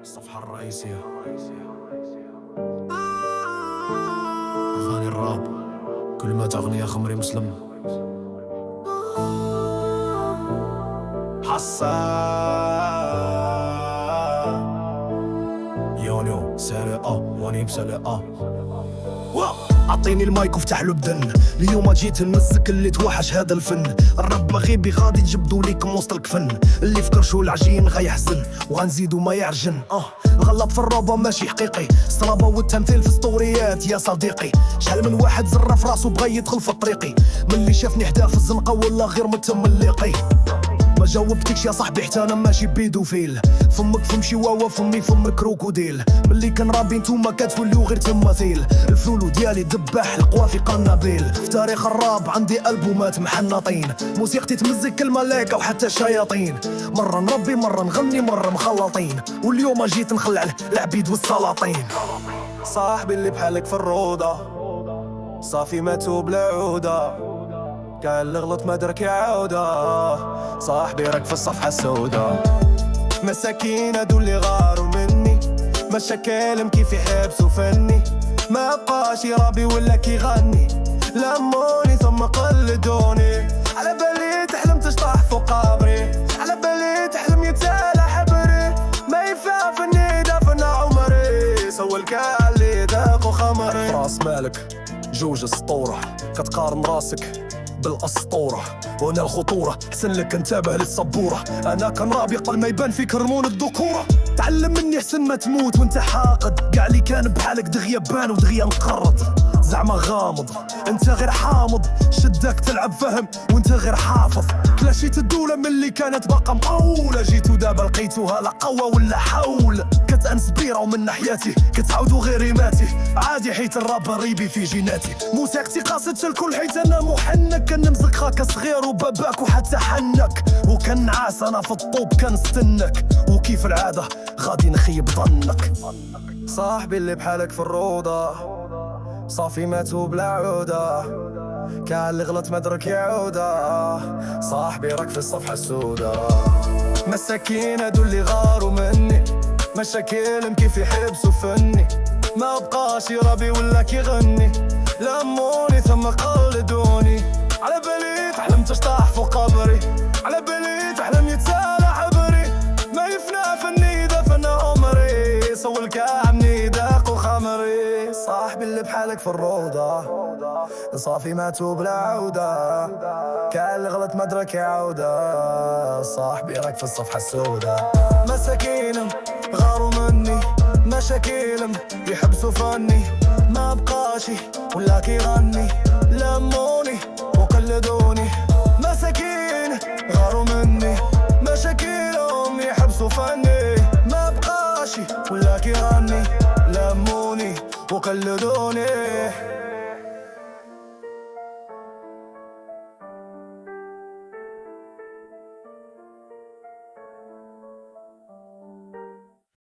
الصفحة الرئيسية أغاني الراب، كلمات أغنية خمري مسلم. حسان يونيو سرقة واني بسرقة. عطيني المايك وفتح له بدن، اليوم جيت نمزك اللي توحش هذا الفن. الرب مغيبي غادي تجبدو ليكم وسط الكفن، اللي فكرشو العجين غيحزن وغنزيدو ما يعرجن. غلط في الرابة ماشي حقيقي، الصلابة والتمثيل في ستوريات يا صديقي. شحال من واحد زرة في راسو بغا يدخل في طريقي، من اللي شافني حدا في الزنقة ولا غير متملقي. ما جاوبتكش يا صاحبي حتى انا ماشي بيدوفيل، فمك فم شواوا فمي فم كروكوديل. ملي كان رابي نتوما كتوليو غير تماثيل، الفلولو ديالي دباح القوافي قنابيل. في تاريخ الراب عندي ألبومات محنطين، موسيقتي تمزك الملايكة وحتى الشياطين. مرة نربي مرة نغني مرة مخلطين، واليوم جيت نخلع العبيد والسلاطين. صاحبي اللي بحالك في الروضة صافي ماتو بلا عودة، كاع اللي غلط ما درك يعاودة. صاحبي راك في الصفحة السوداء، مساكين هادو اللي غاروا مني، مشاكلهم كيف يحبسوا فني. ما بقاش يرابي ولا كيغني، لموني ثم قلدوني. على بالي تحلم تشطح فوق قبري، على بالي تحلم يتسالى حبري. ما ينفع فني دافن عمري، سوى الكاع اللي ذاقوا خمري. راس مالك جوج اسطورة، كتقارن راسك بالاسطورة، وهنا الخطورة حسن لك انتبه للسبورة. انا كان رابي قبل ما يبان فيك هرمون الذكورة. تعلم مني حسن ما تموت وانت حاقد، كاع اللي كان بحالك دغيا بان ودغيا انقرض. زعما غامض انت غير حامض، شدك تلعب فهم وانت غير حافظ. كلاشيت الدولة من اللي كانت باقا مقولة، جيتو دابا لقيتوها لا قوة ولا حول. كتأنس بيرة ومن ناحياتي كتعاودو غير ريماتي، عادي حيت الراب ريبي في جيناتي. موسيقتي قاصدت الكل حيت انا محنك، كنمزك خاك صغير وباباك وحتى حنك. وكنعاس انا في الطوب كنستنك، وكيف العادة غادي نخيب ظنك. صاحبي اللي بحالك في الروضة صافي ماتو بلا عودة، كاع اللي غلط ما درك يعودة. صاحبي راك في الصفحة السوداء، مساكين هادو اللي غاروا مني، مشاكلهم كيف يحبسوا فني. ما بقاش يرابي ولا كيغني، لموني ثم قلدوني. على بالي تحلم تشطح فوق قبري، على بالي تحلم يتسالى حبري. ما يفنى فني دفن عمري، سوى الكاع مني داق وخمري. صاحبي اللي بحالك في الروضة صافي ماتو بلا عودة، كاع اللي غلط ما درك يعودة. صاحبي راك في الصفحة السوداء، مساكينهم غاروا مني، مشاكلهم يحبسوا فني. ما بقاشي ولا كيغني، لموني وقلدوني. مساكين غاروا مني، مشاكلهم يحبسوا فني. ما بقاشي ولا كيغني، لموني وقلدوني.